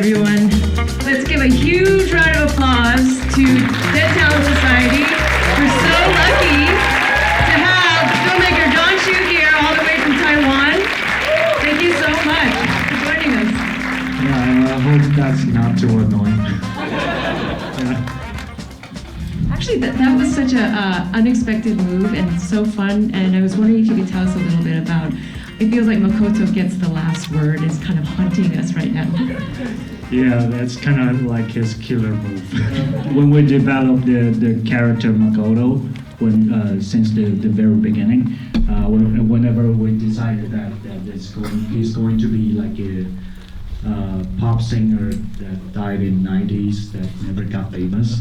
everyone. Let's give a huge round of applause to Dead Talent Society. We're so lucky to have filmmaker John Chu here all the way from Taiwan. Thank you so much for joining us. Yeah, I hope that's not too annoying. Actually, that was such a unexpected move and so fun, and I was wondering if you could tell us a little bit about, it feels like Makoto gets the last word, is kind of haunting us right now. Yeah, that's kind of like his killer move. When we developed the character Makoto, since the very beginning, whenever we decided that he's going to be like a pop singer that died in '90s that never got famous.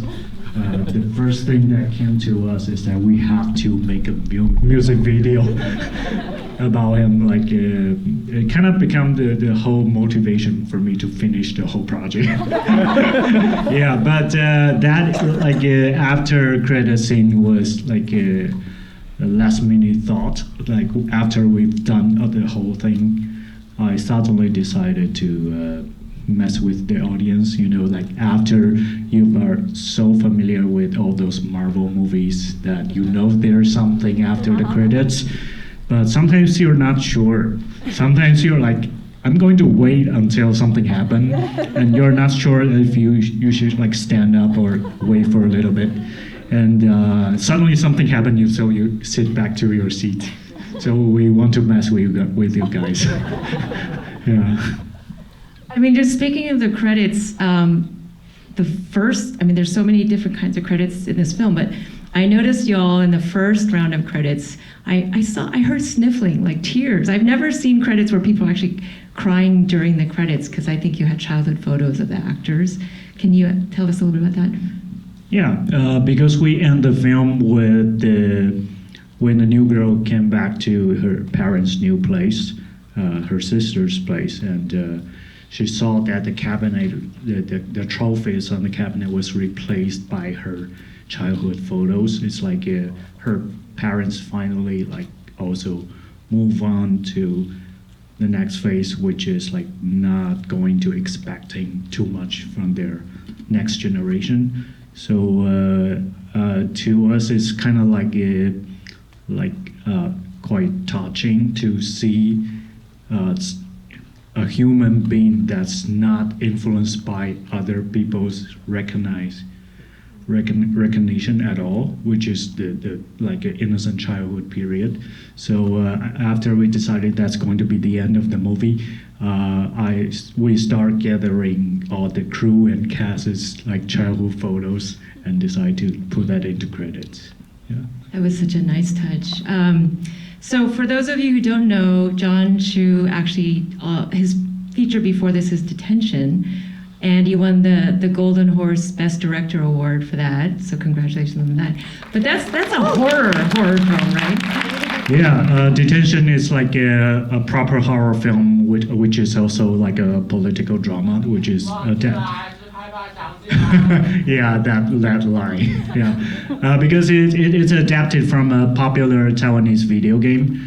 The first thing that came to us is that we have to make a music video about him. Like it kind of became the whole motivation for me to finish the whole project. Yeah, but that like after credit scene was like a last minute thought. Like after we've done the whole thing, I suddenly decided to mess with the audience, you know, like after you are so familiar with all those Marvel movies that you know there's something after the credits, but sometimes you're not sure. Sometimes you're like, I'm going to wait until something happens, and you're not sure if you should like stand up or wait for a little bit, and suddenly something happens, so you sit back to your seat. So we want to mess with you guys. Yeah. I mean, just speaking of the credits, there's so many different kinds of credits in this film, but I noticed y'all in the first round of credits, I heard sniffling, like tears. I've never seen credits where people are actually crying during the credits, because I think you had childhood photos of the actors. Can you tell us a little bit about that? Yeah, because we end the film with when the new girl came back to her parents' new place, her sister's place, and she saw that the cabinet, the trophies on the cabinet was replaced by her childhood photos. It's like her parents finally like also move on to the next phase, which is like not going to expecting too much from their next generation. So to us, it's kind of like quite touching to see a human being that's not influenced by other people's recognition at all, which is the like an innocent childhood period. So after we decided that's going to be the end of the movie, we start gathering all the crew and cast's like childhood photos and decide to put that into credits. Yeah. That was such a nice touch. So for those of you who don't know, John Chu actually, his feature before this is Detention, and he won the Golden Horse Best Director Award for that, so congratulations on that. But that's a horror film, right? Yeah, Detention is like a proper horror film, which is also like a political drama, which is yeah, that line. Yeah, because it's adapted from a popular Taiwanese video game.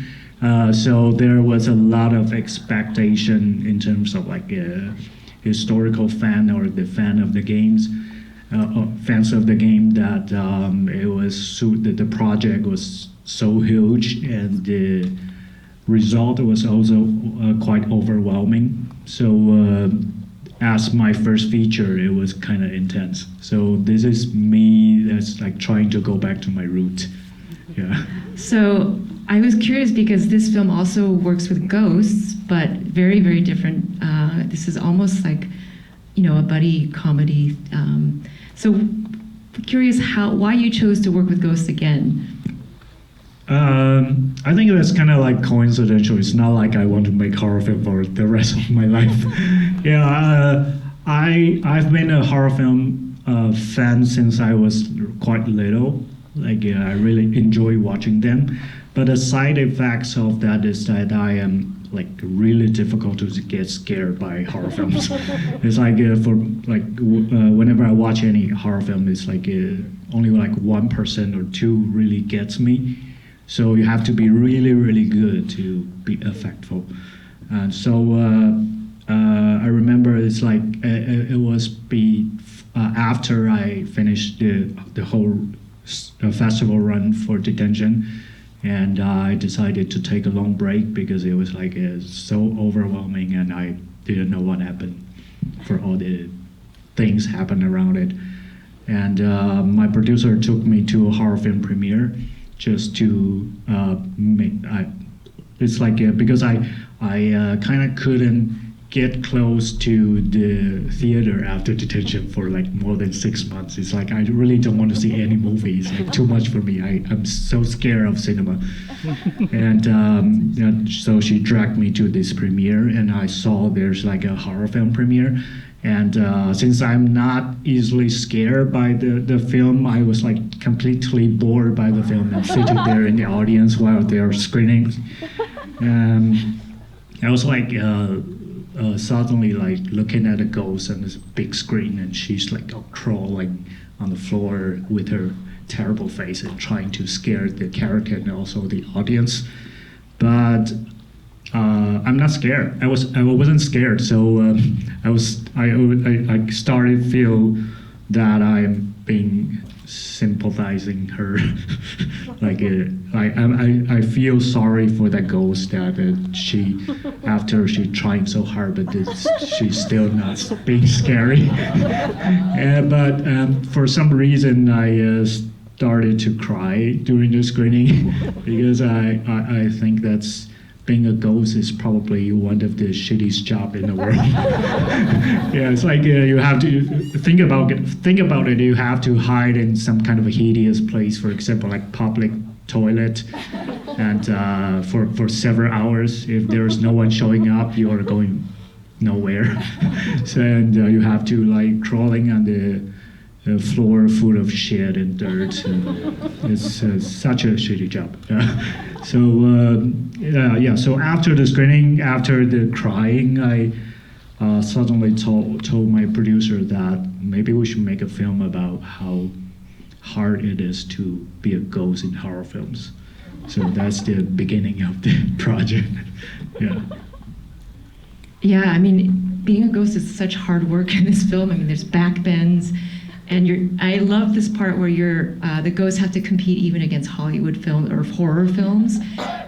So there was a lot of expectation in terms of like a historical fan or the fan of the games, fans of the game, that the project was so huge and the result was also quite overwhelming. So as my first feature, it was kind of intense. So this is me that's like trying to go back to my root. Yeah. So I was curious because this film also works with ghosts, but very, very different. This is almost like, a buddy comedy. So curious why you chose to work with ghosts again. I think that's kind of like coincidental. It's not like I want to make horror film for the rest of my life. Yeah, I've been a horror film fan since I was quite little. Like I really enjoy watching them. But the side effects of that is that I am like really difficult to get scared by horror films. It's like whenever I watch any horror film, it's like only like 1% or 2% really gets me. So you have to be really, really good to be effectful. And so I remember it's like it was after I finished the whole festival run for detention, and I decided to take a long break because it was like so overwhelming, and I didn't know what happened for all the things happened around it. And my producer took me to a horror film premiere just to it's like because I kind of couldn't get close to the theater after detention for like more than 6 months. It's like I really don't want to see any movies. Like too much for me. I'm so scared of cinema. And so she dragged me to this premiere, and I saw there's like a horror film premiere. And since I'm not easily scared by the film, I was like completely bored by the film and sitting there in the audience while they are screening. I was like suddenly like looking at a ghost on this big screen, and she's like crawling on the floor with her terrible face and trying to scare the character and also the audience. But I'm not scared. I wasn't scared. So I started feel that I'm being sympathizing her. Like I feel sorry for that ghost that she after she trying so hard, but she's still not being scary. But for some reason I started to cry during the screening because I think that's being a ghost is probably one of the shittiest job in the world. Yeah, it's like you have to think about it. You have to hide in some kind of a hideous place, for example, like public toilet, and for several hours. If there's no one showing up, you are going nowhere. So and you have to like crawling on the floor full of shit and dirt. And it's such a shitty job. So after the screening, after the crying, I suddenly told my producer that maybe we should make a film about how hard it is to be a ghost in horror films. So that's the beginning of the project. Yeah. Yeah, I mean, being a ghost is such hard work in this film. I mean, there's back bends. And I love this part where the ghosts have to compete even against Hollywood film or horror films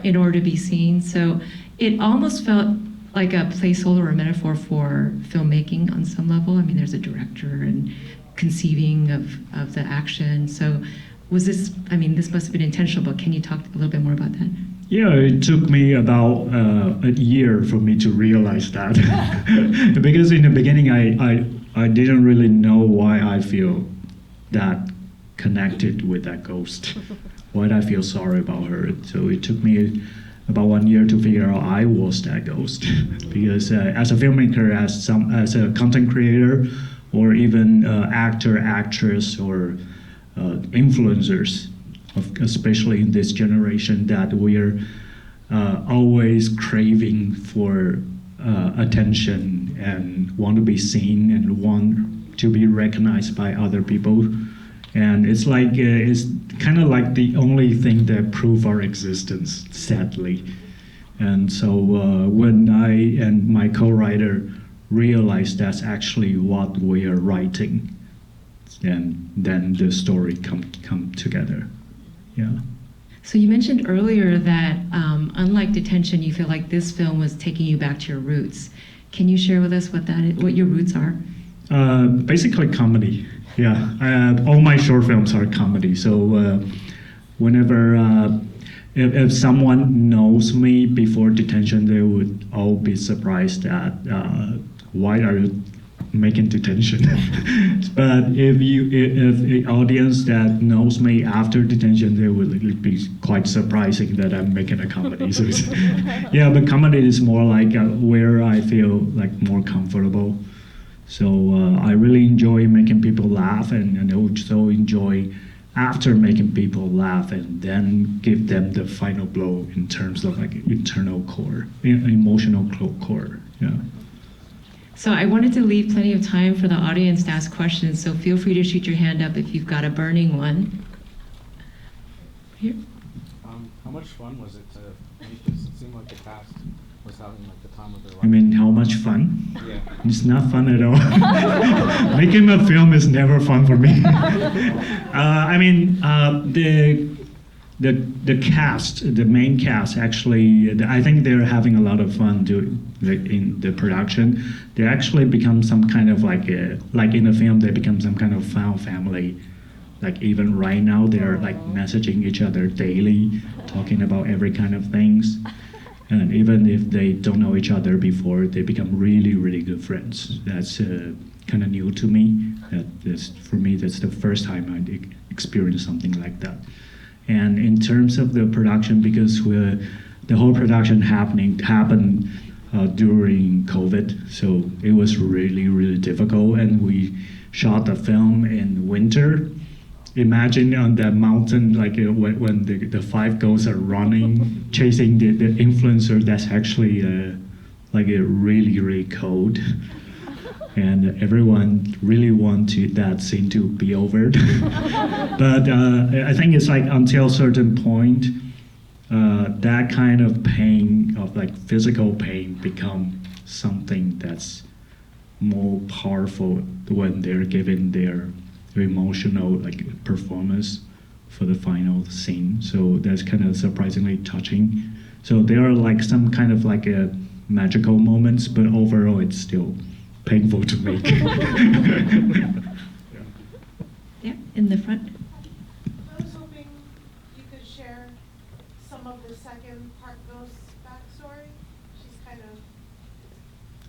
in order to be seen. So it almost felt like a placeholder or a metaphor for filmmaking on some level. I mean, there's a director and conceiving of the action. So was this, I mean, this must have been intentional, but can you talk a little bit more about that? Yeah, it took me about a year for me to realize that. Because in the beginning, I didn't really know why I feel that connected with that ghost. Why I feel sorry about her. So it took me about 1 year to figure out I was that ghost. Because as a filmmaker, as a content creator, or even actor, actress, or influencers, especially in this generation, that we're always craving for attention and want to be seen and want to be recognized by other people. And it's like it's kind of like the only thing that proves our existence, sadly. And so when I and my co-writer realized that's actually what we are writing, and then the story come together. Yeah. So you mentioned earlier that unlike Detention, you feel like this film was taking you back to your roots. Can you share with us what your roots are? Basically comedy. Yeah. All my short films are comedy. So whenever if someone knows me before Detention, they would all be surprised at why are you making Detention. But if the audience that knows me after Detention, they will be quite surprising that I'm making a comedy. So yeah, but comedy is more like where I feel like more comfortable. So I really enjoy making people laugh, and also enjoy after making people laugh and then give them the final blow in terms of like internal core, emotional core. Yeah. So I wanted to leave plenty of time for the audience to ask questions, so feel free to shoot your hand up if you've got a burning one. Here. How much fun was it to make this? It seemed like the cast was having like the time of their life. I mean, how much fun? Yeah. It's not fun at all. Making a film is never fun for me. I mean, the cast, the main cast, actually, I think they're having a lot of fun in the production. They actually become some kind of like in the film, they become some kind of found family. Like even right now, they're like messaging each other daily, talking about every kind of things. And even if they don't know each other before, they become really, really good friends. That's kind of new to me. For me, that's the first time I experienced something like that. And in terms of the production, because the whole production happened during COVID, so it was really, really difficult. And we shot the film in winter. Imagine on that mountain, like when the five ghosts are running, chasing the influencer. That's actually like a really, really cold. And everyone really wanted that scene to be over. But I think it's like until a certain point, that kind of pain, of like physical pain, become something that's more powerful when they're given their emotional like performance for the final scene. So that's kind of surprisingly touching. So there are like some kind of like a magical moments, but overall it's still painful to make. Yeah, in the front. I was hoping you could share some of the second part ghost's backstory.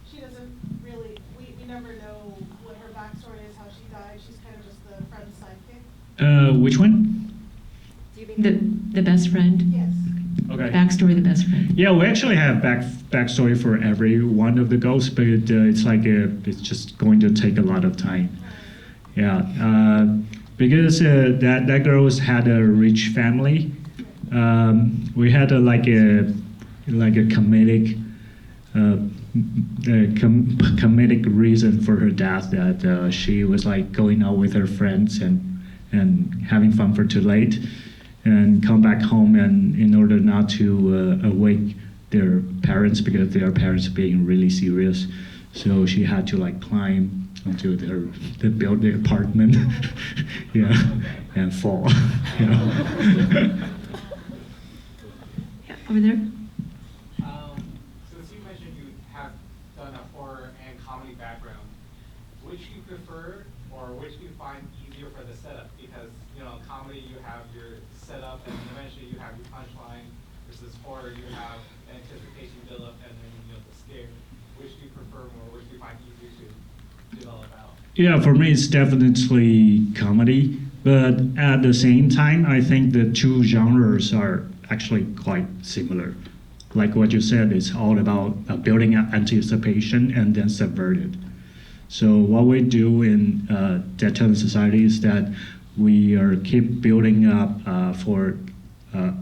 She doesn't really, we never know what her backstory is, how she died. She's kind of just the friend's sidekick. Which one? Do you mean the best friend? Yes. Okay. Backstory, the best friend. Yeah, we actually have backstory for every one of the ghosts, but it's like it's just going to take a lot of time. Yeah, because that girl's had a rich family. We had like a comedic comedic reason for her death, that she was like going out with her friends and having fun for too late, and come back home, and in order not to awake their parents, because their parents being really serious, so she had to like climb onto the apartment, yeah, and fall, you know. Yeah, over there. Since you mentioned you have done a horror and comedy background, which you prefer or which you find easier for the setup? Because in comedy you have your setup and then eventually you have your punchline, versus horror you have anticipation build up and then the scare. Which do you prefer more? Which do you find easier to develop out? Yeah, for me it's definitely comedy, but at the same time I think the two genres are actually quite similar. Like what you said, it's all about building up anticipation and then subvert it. So what we do in Dead Talent Society is that we keep building up for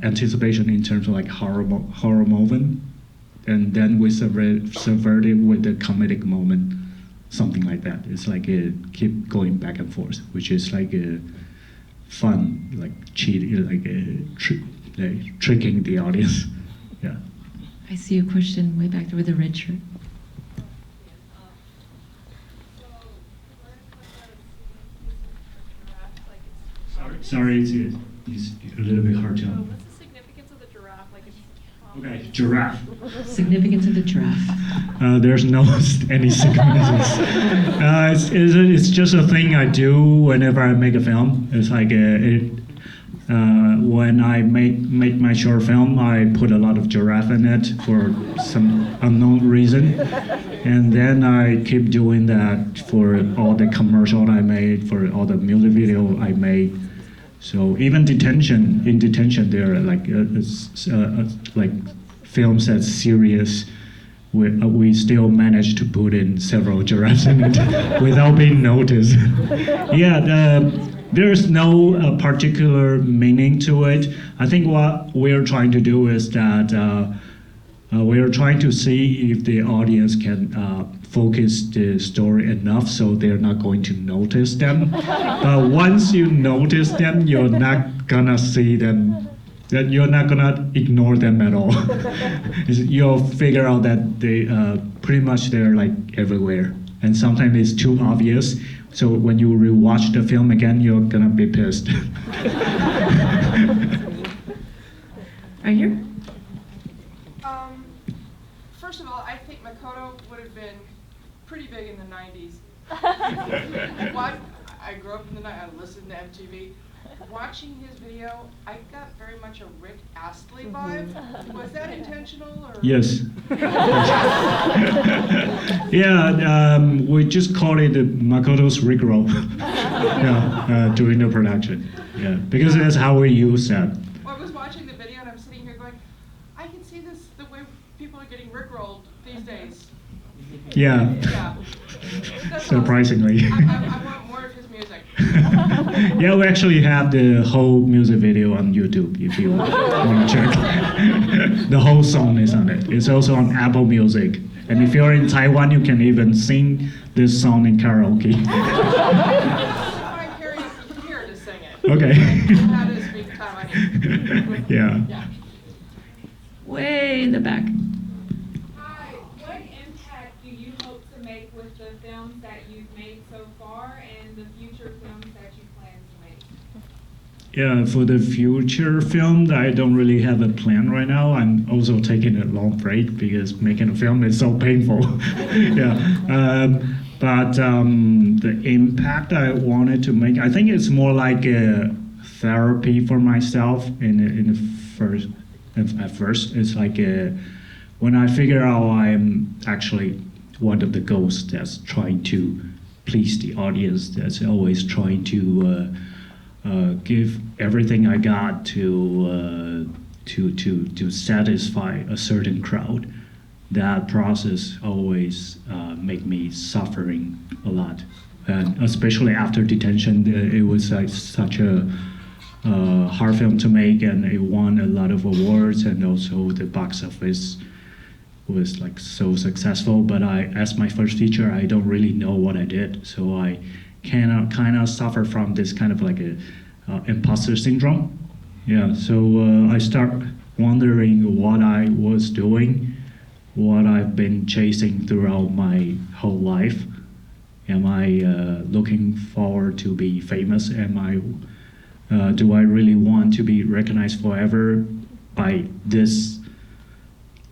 anticipation in terms of like horror moment, and then we subvert it with the comedic moment, something like that. It's like keep going back and forth, which is like a fun, like cheating, like tricking the audience. Yeah. I see a question way back there with the red shirt. Sorry, it's a little bit hard to. What's the significance of the giraffe? Like, Okay, giraffe. Significance of the giraffe. There's no any significance. It's just a thing I do whenever I make a film. It's like when I make my short film, I put a lot of giraffe in it for some unknown reason, and then I keep doing that for all the commercial I made, for all the music video I made. So even in detention, there are like films that's serious. We still managed to put in several giraffes in it without being noticed. Yeah, there's no particular meaning to it. I think what we're trying to do is that we're trying to see if the audience can focus the story enough so they're not going to notice them. But once you notice them, you're not gonna see them that you're not gonna ignore them at all. You'll figure out that they pretty much they're like everywhere, and sometimes it's too obvious. So when you rewatch the film again, you're gonna be pissed. Right here. First of all, I think Makoto would have been pretty big in the 90s. I grew up in the 90s, I listened to MTV. Watching his video, I got very much a Rick Astley vibe. Was that intentional or? Yes. Yeah, we just call it Makoto's Rickroll. Yeah, during the production. Yeah, because that's how we use that. Well, I was watching the video and I'm sitting here going, I can see this the way people are getting Rickrolled these days. Yeah. Yeah. That's Surprisingly. awesome. I want more of his music. Yeah, we actually have the whole music video on YouTube if you want to check. The whole song is on it. It's also on Apple Music. And if you're in Taiwan, you can even sing this song in karaoke. I'm hearing from here to sing it. Okay. That is big time I need. Yeah. Yeah. Way in the back. Hi, what impact do you hope to make with the films that you've made so far and the future films that you plan to make? Yeah, for the future film, I don't really have a plan right now. I'm also taking a long break because making a film is so painful. Yeah, but the impact I wanted to make, I think it's more like a therapy for myself. At first, it's like when I figure out I'm actually one of the ghosts that's trying to please the audience, that's always trying to give everything I got to satisfy a certain crowd. That process always make me suffering a lot, and especially after detention, it was like such a hard film to make, and it won a lot of awards, and also the box office was like so successful. But as my first feature, I don't really know what I did, so I kind of suffer from this kind of like a imposter syndrome. Yeah, so I start wondering what I was doing, what I've been chasing throughout my whole life. Am I looking forward to be famous? Do I really want to be recognized forever by this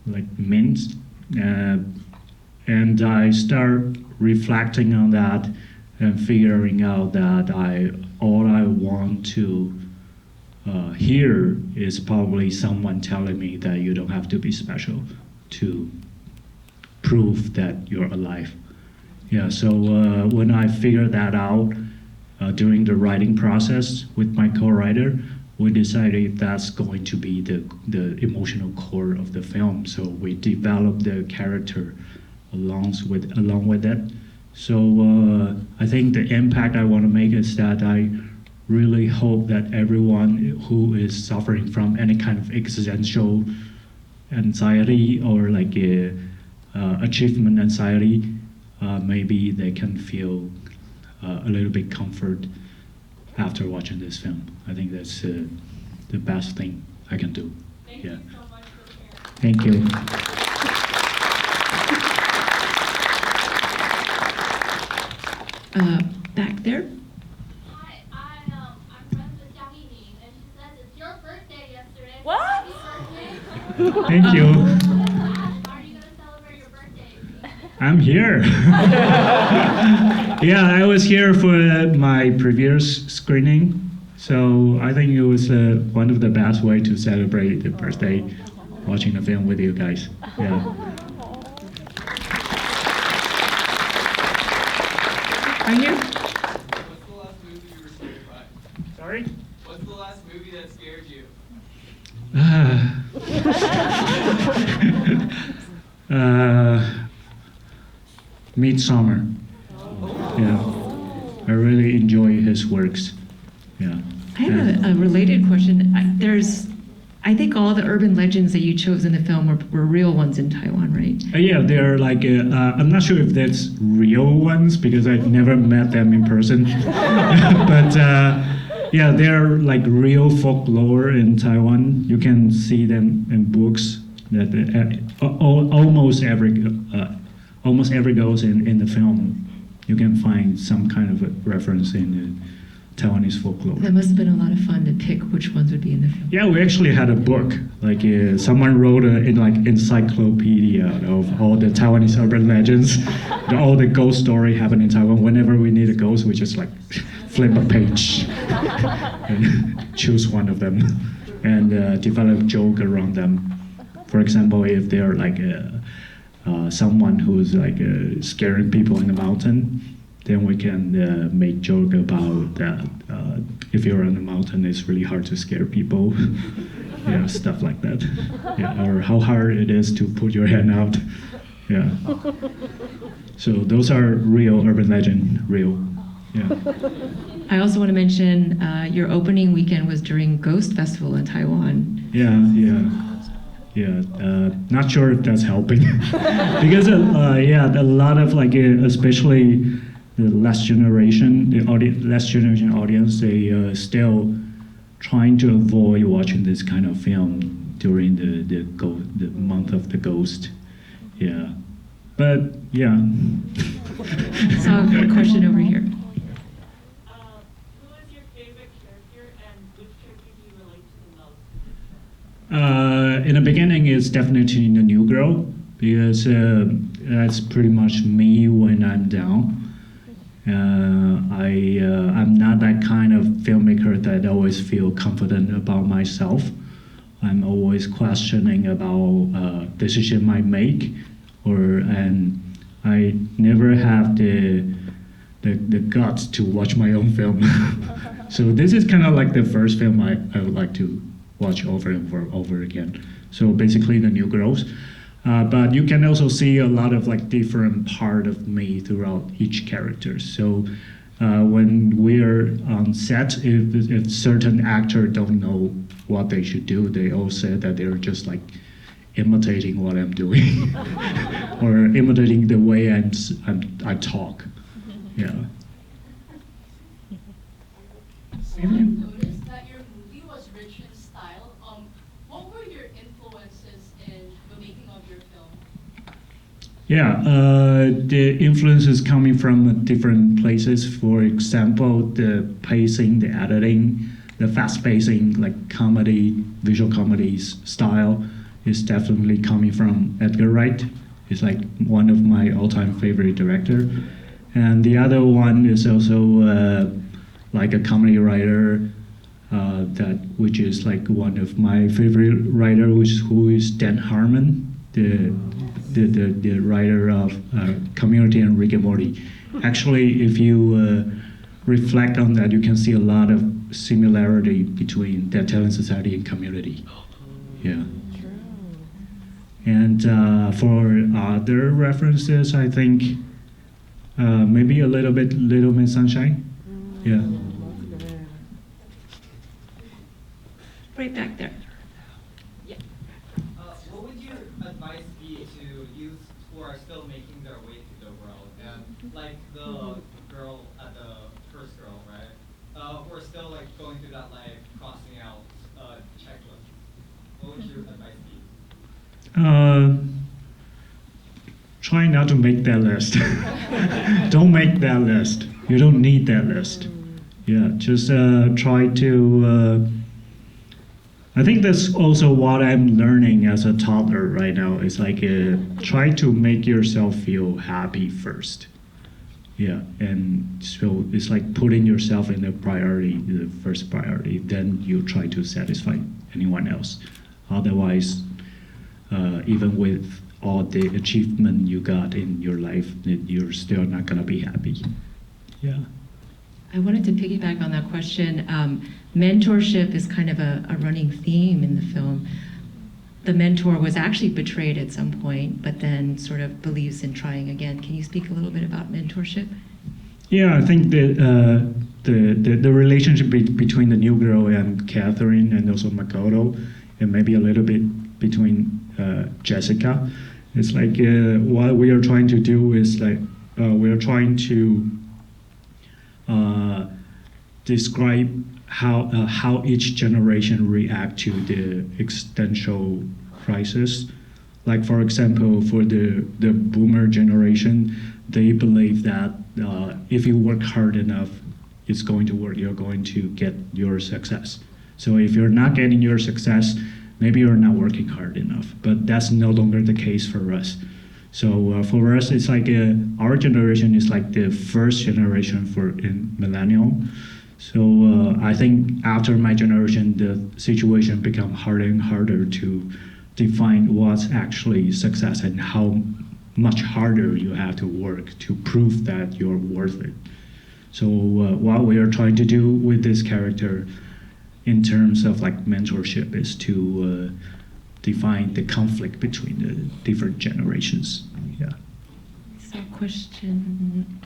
like means? And I start reflecting on that and figuring out that all I want to hear is probably someone telling me that you don't have to be special to prove that you're alive. Yeah, so when I figured that out during the writing process with my co-writer, we decided that's going to be the emotional core of the film. So we developed the character along with it. So I think the impact I want to make is that I really hope that everyone who is suffering from any kind of existential anxiety or like achievement anxiety, maybe they can feel a little bit comfort after watching this film. I think that's the best thing I can do. Thank Yeah. you so much for sharing. Thank you. Back there. Hi, I'm friends with Hailey, and she says it's your birthday yesterday. so What? Happy birthday. Thank you. How are you going to celebrate your birthday? I'm here. Yeah, I was here for my previous screening, so I think it was one of the best way to celebrate the birthday, watching the film with you guys. Yeah. Right here. What's the last movie you were scared by? Sorry? What's the last movie that scared you? Midsummer. Yeah, I really enjoy his works. Yeah. I have a related question. I think all the urban legends that you chose in the film were real ones in Taiwan, right? Yeah, they're like, I'm not sure if that's real ones because I've never met them in person. But Yeah, they're like real folklore in Taiwan. You can see them in books. That almost every ghost in the film, you can find some kind of a reference in the Taiwanese folklore. That must have been a lot of fun to pick which ones would be in the film. Yeah, we actually had a book. Like someone wrote an encyclopedia of all the Taiwanese urban legends, all the ghost story happen in Taiwan. Whenever we need a ghost, we just like flip a page and choose one of them and develop a joke around them. For example, if they're like someone who's like scaring people in the mountain, then we can make joke about that. If you're on the mountain, it's really hard to scare people. Yeah, stuff like that. Yeah, or how hard it is to put your hand out. Yeah. So those are real urban legend, real. Yeah. I also want to mention your opening weekend was during Ghost Festival in Taiwan. Yeah, not sure if that's helping because a lot of like especially the last generation audience, they still trying to avoid watching this kind of film during the month of the ghost. Yeah, but yeah. So a question over here. Who is your favorite character and which character do you relate to the most? In the beginning, it's definitely the new girl because that's pretty much me when I'm down. I'm not that kind of filmmaker that always feel confident about myself. I'm always questioning about decision I make, and I never have the guts to watch my own film. So this is kind of like the first film I would like to watch over and over again. So basically the new girls. But you can also see a lot of like different part of me throughout each character. So when we're on set, if certain actor don't know what they should do, they all say that they're just like imitating what I'm doing or imitating the way I talk. Yeah. So I noticed that your movie was rich in style. What were your influences in the making of your film? Yeah, the influence is coming from different places. For example, the pacing, the editing, the fast pacing, like comedy, visual comedies style is definitely coming from Edgar Wright. He's like one of my all-time favorite director. And the other one is also like a comedy writer, which is like one of my favorite writer, who is Dan Harmon, the writer of Community and Rick and Morty. Actually, if you reflect on that, you can see a lot of similarity between Dead Talent Society and Community. Yeah. And for other references, I think maybe a little bit Little Miss Sunshine. Yeah. Right back there. What would your advice be to youth who are still making their way to the world, and like the girl at the first girl, right? Who are still like going through that life, crossing out checklist. What would your advice be? Try not to make that list. Don't make that list. You don't need that list. Yeah, just try to. I think that's also what I'm learning as a toddler right now. It's like try to make yourself feel happy first. Yeah, and so it's like putting yourself in the priority, the first priority. Then you try to satisfy anyone else. Otherwise, even with all the achievement you got in your life, you're still not gonna be happy. Yeah. I wanted to piggyback on that question. Mentorship is kind of a running theme in the film. The mentor was actually betrayed at some point, but then sort of believes in trying again. Can you speak a little bit about mentorship? Yeah, I think that the relationship between the new girl and Catherine, and also Makoto, and maybe a little bit between Jessica, it's like what we are trying to do is like we are trying to describe how each generation react to the existential crisis. Like for example, for the boomer generation, they believe that if you work hard enough, it's going to work. You're going to get your success. So if you're not getting your success, maybe you're not working hard enough. But that's no longer the case for us. So for us, it's like our generation is like the first generation in millennial. So I think after my generation, the situation become harder and harder to define what's actually success and how much harder you have to work to prove that you're worth it. So what we are trying to do with this character in terms of like mentorship is to define the conflict between the different generations. Yeah. So question,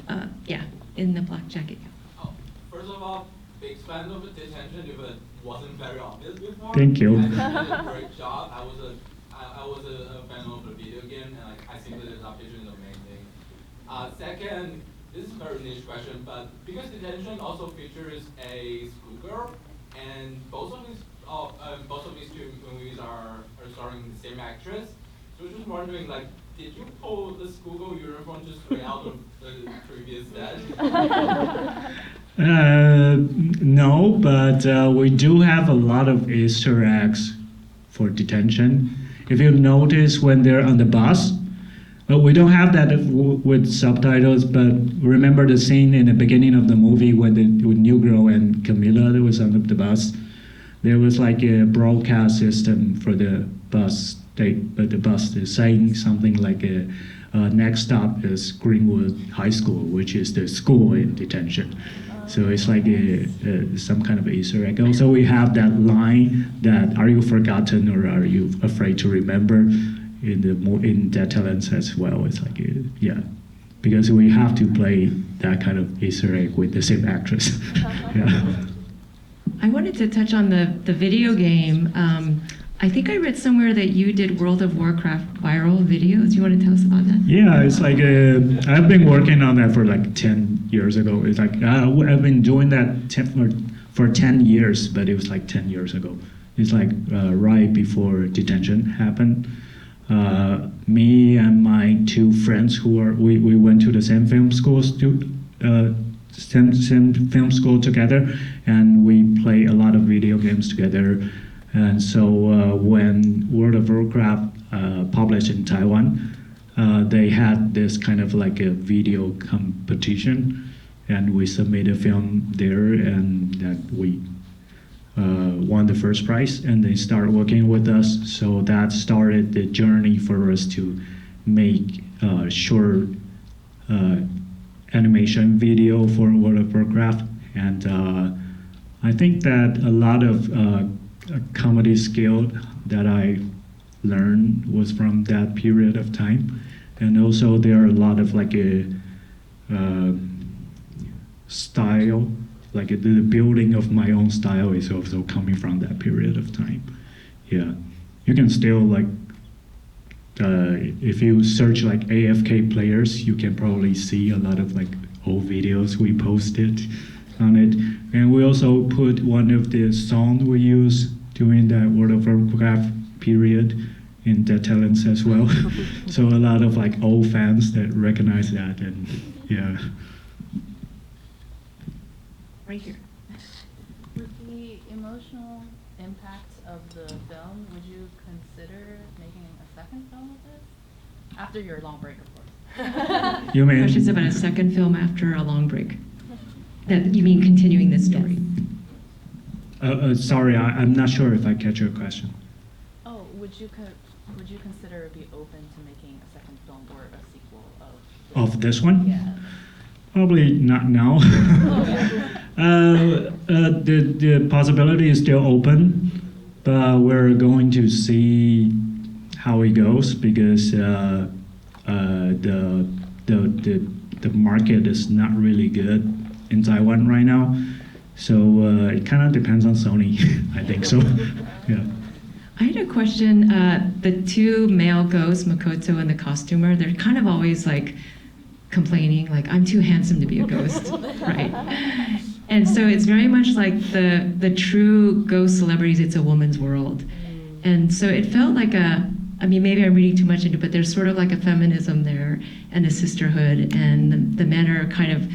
yeah, in the black jacket. Oh, first of all, big fan of Detention if it wasn't very obvious before. Thank you. I think you did a great job. I was a fan of the video game, and I think the adaptation is amazing. Second, this is a very niche question, but because Detention also features a schoolgirl, and both of these two movies are starring the same actress. So I was just wondering, like, did you pull the schoolgirl uniform just straight out of the previous set? No, but we do have a lot of Easter eggs for Detention. If you notice when they're on the bus, well, we don't have that with subtitles, but remember the scene in the beginning of the movie when the new girl and Camilla that was on the bus? There was like a broadcast system for the bus. But the bus is saying something like next stop is Greenwood High School, which is the school in Detention. So it's like some kind of Easter egg. Also, we have that line that "Are you forgotten or are you afraid to remember?" in Dead Talents as well. It's like yeah, because we have to play that kind of Easter egg with the same actress. Yeah. I wanted to touch on the video game. I think I read somewhere that you did World of Warcraft viral videos. You want to tell us about that? Yeah, it's like I've been working on that for like 10 years ago. It's like I've been doing that for 10 years, but it was like 10 years ago. It's like right before Detention happened. Me and my two friends we went to the same film school same film school together, and we play a lot of video games together. And so when World of Warcraft published in Taiwan, they had this kind of like a video competition, and we submitted a film there, and that we won the first prize, and they started working with us. So that started the journey for us to make short animation video for World of Warcraft. And I think that a lot of comedy skill that I learned was from that period of time. And also there are a lot of like a style, like the building of my own style is also coming from that period of time. Yeah, you can still like, if you search like AFK players, you can probably see a lot of like old videos we posted on it. And we also put one of the songs we use during that World of Warcraft period in the talents as well. So a lot of like old fans that recognize that, and yeah. Right here. With the emotional impact of the film, would you consider making a second film of this? After your long break, of course. You mean? Questions about a second film after a long break. That you mean continuing this story? Yes. Sorry, I'm not sure if I catch your question. Oh, would you consider be open to making a second film or a sequel Of this one? Yeah. Probably not now. The possibility is still open, but we're going to see how it goes, because the market is not really good in Taiwan right now. So it kind of depends on Sony, I think so. Yeah. I had a question. The two male ghosts, Makoto and the costumer, they're kind of always like complaining, like, I'm too handsome to be a ghost, right? And so it's very much like the true ghost celebrities, it's a woman's world. And so it felt like I mean, maybe I'm reading too much into it, but there's sort of like a feminism there and a sisterhood, and the men are kind of,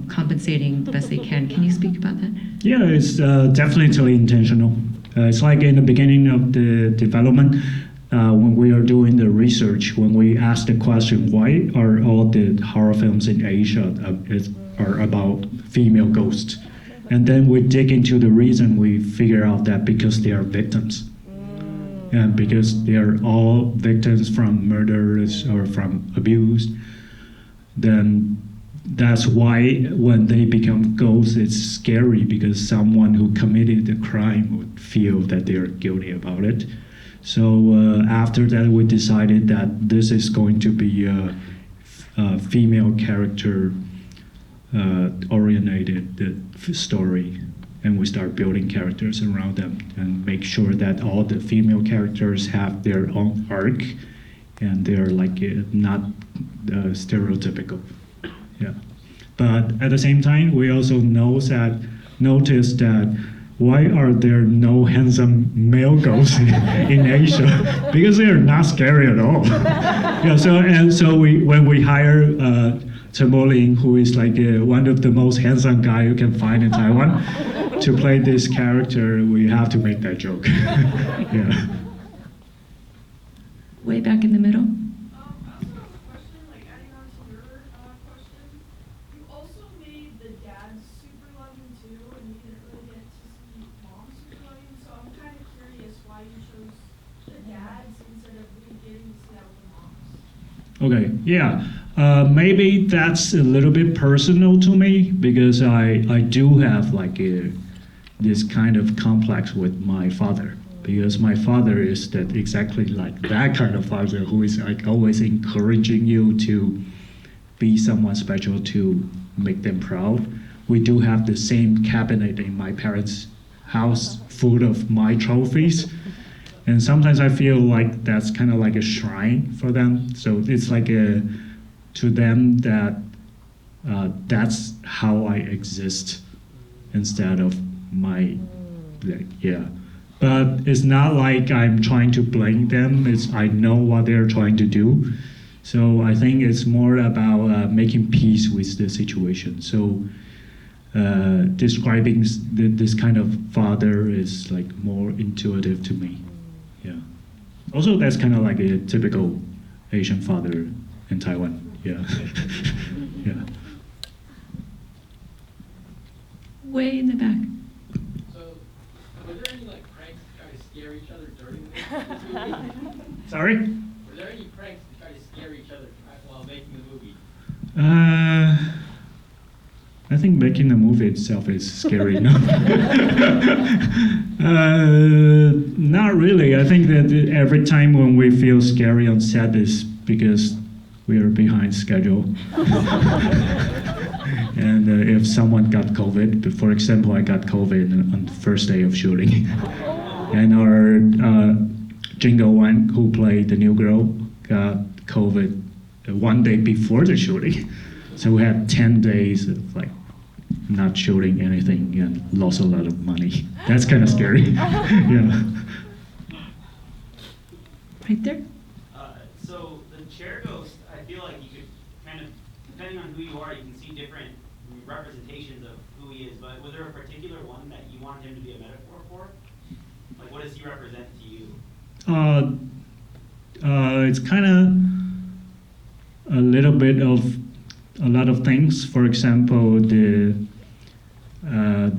compensating the best they can. Can you speak about that? Yeah, it's definitely intentional. It's like in the beginning of the development, when we are doing the research, when we ask the question, why are all the horror films in Asia are about female ghosts? And then we dig into the reason, we figure out that because they are victims. And because they are all victims from murders or from abuse, then that's why when they become ghosts, it's scary, because someone who committed the crime would feel that they are guilty about it. So after that, we decided that this is going to be a female character oriented story. And we start building characters around them and make sure that all the female characters have their own arc and they're like not stereotypical. Yeah. But at the same time, we also noticed that why are there no handsome male ghosts in Asia? Because they are not scary at all. Yeah. So when we hire Jamuelle, who is like one of the most handsome guy you can find in Taiwan, to play this character, we have to make that joke. Yeah. Way back in the middle. I also have a question, like adding on to your question. You also made the dads super loving too, and you didn't really get to see moms super loving. So I'm kind of curious why you chose the dads instead of getting to see that with the moms. Okay. Yeah. Maybe that's a little bit personal to me, because I do have like this kind of complex with my father, because my father is that exactly like that kind of father who is like always encouraging you to be someone special, to make them proud. We do have the same cabinet in my parents' house full of my trophies. And sometimes I feel like that's kind of like a shrine for them. So it's like to them that that's how I exist instead of my, yeah. But it's not like I'm trying to blame them. I know what they're trying to do. So I think it's more about making peace with the situation. So describing this kind of father is like more intuitive to me. Yeah. Also, that's kind of like a typical Asian father in Taiwan. Yeah. Yeah. Way in the back. So, were there any like pranks to try to scare each other during the movie? Sorry? Were there any pranks to try to scare each other while making the movie? I think making the movie itself is scary enough. Not really. I think that every time when we feel scary on set is because we are behind schedule. And if someone got COVID, for example, I got COVID on the first day of shooting. And our Jingo Wang, who played the new girl, got COVID one day before the shooting. So we had 10 days of like not shooting anything and lost a lot of money. That's kind of scary. Yeah. Right there. So the chair ghost, I feel like you could kind of, depending on who you are, you can see different representations of who he is. But was there a particular one that you wanted him to be a metaphor for? Like, what does he represent to you? It's kind of a little bit of a lot of things. For example, the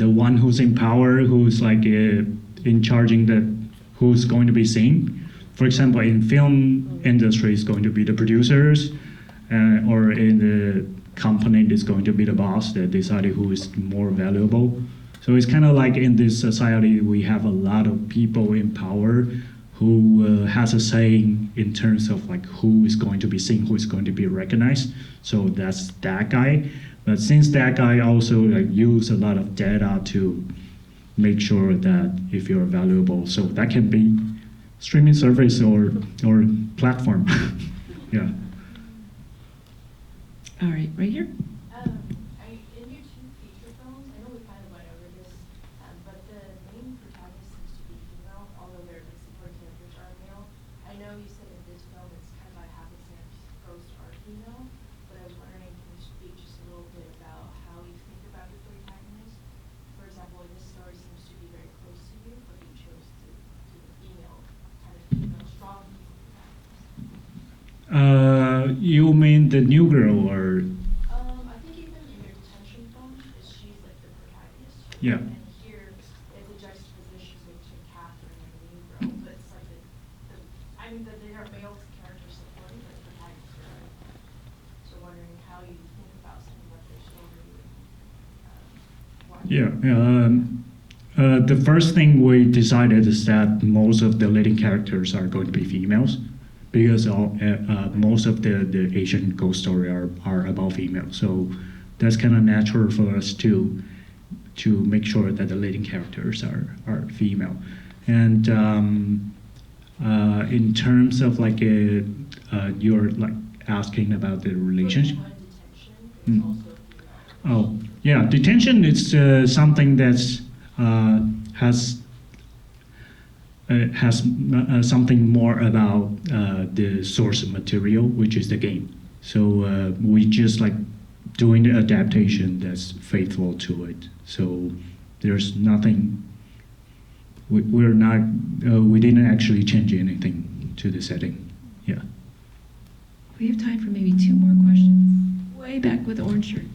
one who's in power, who's like in charging who's going to be seen. For example, in film industry, it's going to be the producers, or in the company, it's going to be the boss that decided who is more valuable. So it's kind of like in this society, we have a lot of people in power who has a saying in terms of like who is going to be seen, who is going to be recognized. So that's that guy. But since that guy also like use a lot of data to make sure that if you're valuable, so that can be streaming service or platform. Yeah. All right, right here. In your two feature films, I know know you said in this film it's kind of by happenstance ghost are female, but I was wondering, can you speak just a little bit about how you think about the protagonist? For example, this story seems to be very close to you, but you chose to do the female, kind of female, strong protagonist. You mean the new girl or? I think even in your detention film, she's like the protagonist. Yeah. And here, it's a juxtaposition between Catherine and the new girl, but it's like I mean, they are male characters supporting, but the protagonists are right. So wondering how you think about something like their story. The first thing we decided is that most of the leading characters are going to be females, because most of the Asian ghost story are about females. So that's kind of natural for us to make sure that the leading characters are female. And in terms of like you're like asking about the relationship. Oh yeah, detention is something that's has something more about the source material, which is the game. So we just like doing the adaptation that's faithful to it. So there's nothing. We're not. We didn't actually change anything to the setting. Yeah. We have time for maybe 2 more questions. Way back with the orange shirt.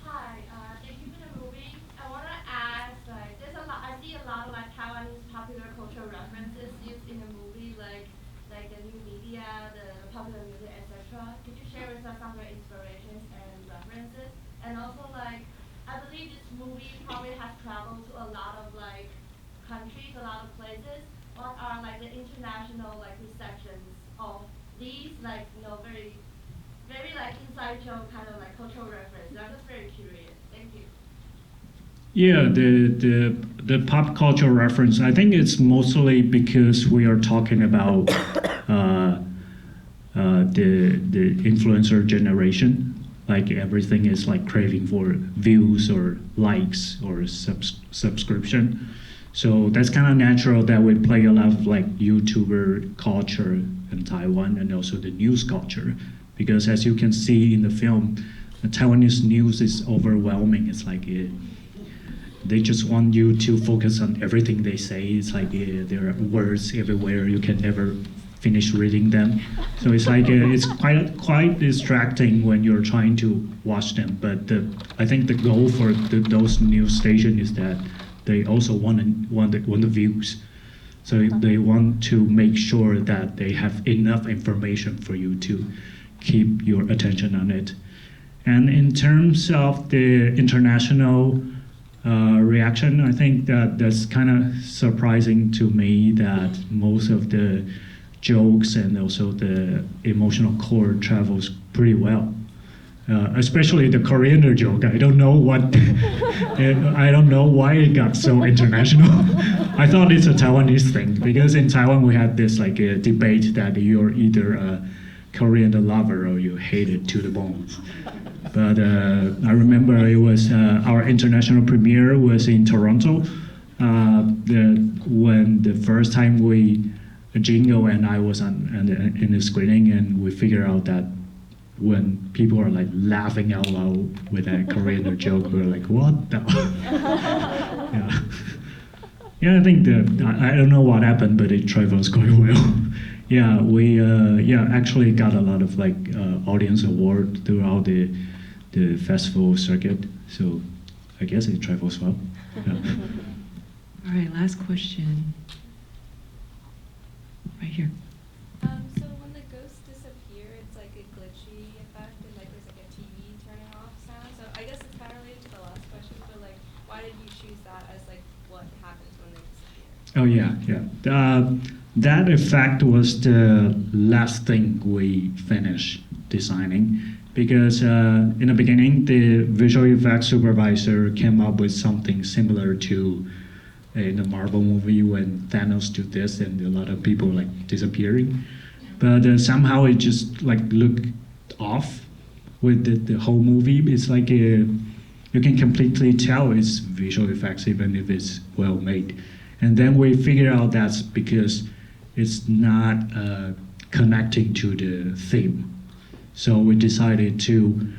Hi, thank you for the movie. I want to ask, like, I see a lot of like Taiwanese popular cultural references used in the movie, like the new media, the popular music, etc. Could you share with us some of your inspirations and references? And also, like, I believe this movie probably has traveled to a lot of like countries, a lot of places. What are like the international like receptions of these, like, very, very like inside joke kind of like cultural reference? I'm just very curious. Thank you. Yeah, the pop culture reference, I think it's mostly because we are talking about the influencer generation. Like everything is like craving for views or likes or subscription. So that's kind of natural that we play a lot of like YouTuber culture in Taiwan, and also the news culture. Because as you can see in the film, the Taiwanese news is overwhelming. It's like they just want you to focus on everything they say. It's like there are words everywhere. You can never finish reading them. So it's like it's quite distracting when you're trying to watch them. But I think the goal for those news stations is that they also want the views. So they want to make sure that they have enough information for you to keep your attention on it. And in terms of the international reaction, I think that's kind of surprising to me that most of the jokes and also the emotional core travels pretty well. Especially the coriander joke. I don't know why it got so international. I thought it's a Taiwanese thing, because in Taiwan we had this like a debate that you're either a coriander lover or you hate it to the bones. But I remember it was our international premiere was in Toronto. When the first time Jingo and I was in the screening, and we figured out that when people are like laughing out loud with that coriander joke, we're like, what the? Yeah, I think I don't know what happened, but it travels quite well. Yeah, we actually got a lot of like audience award throughout the festival circuit. So I guess it travels well. Yeah. All right, last question. Right here. So when the ghosts disappear, it's like a glitchy effect, and like there's like a TV turning off sound. So I guess it's kind of related to the last question, but like, why did you choose that as like what happens when they disappear? Oh yeah. That effect was the last thing we finished designing, because in the beginning the visual effects supervisor came up with something similar to in the Marvel movie when Thanos did this and a lot of people like disappearing, but somehow it just like looked off with the whole movie. It's like you can completely tell it's visual effects even if it's well made. And then we figured out that's because it's not connecting to the theme. So we decided to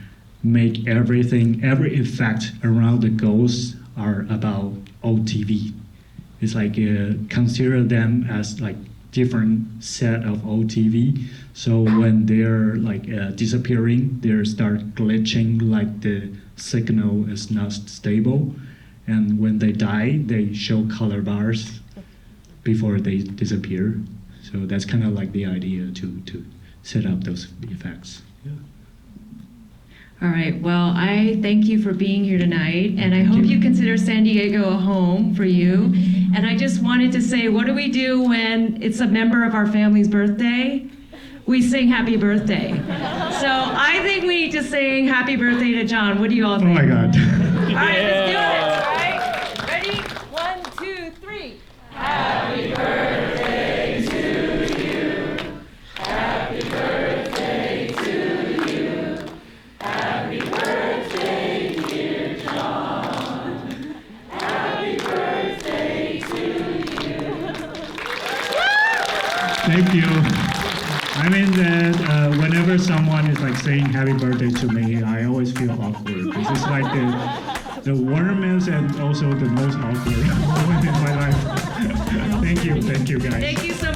make everything, every effect around the ghosts are about OTV. It's like consider them as like different set of OTV. So when they're like disappearing, they start glitching, like the signal is not stable. And when they die, they show color bars before they disappear. So that's kind of like the idea to set up those effects. Yeah. All right, well, I thank you for being here tonight, and I hope you consider San Diego a home for you. And I just wanted to say, what do we do when it's a member of our family's birthday? We sing happy birthday. So I think we need to sing happy birthday to John. What do you all think? Oh my God. All right, let's do it. All right, ready? 1, 2, 3. Happy birthday to you. Happy birthday to you. Happy birthday, dear John. Happy birthday to you. Thank you. I mean that whenever someone is like saying happy birthday to me, I always feel awkward. This is like the warmest and also the most awkward moment in my life. Thank you guys. Thank you so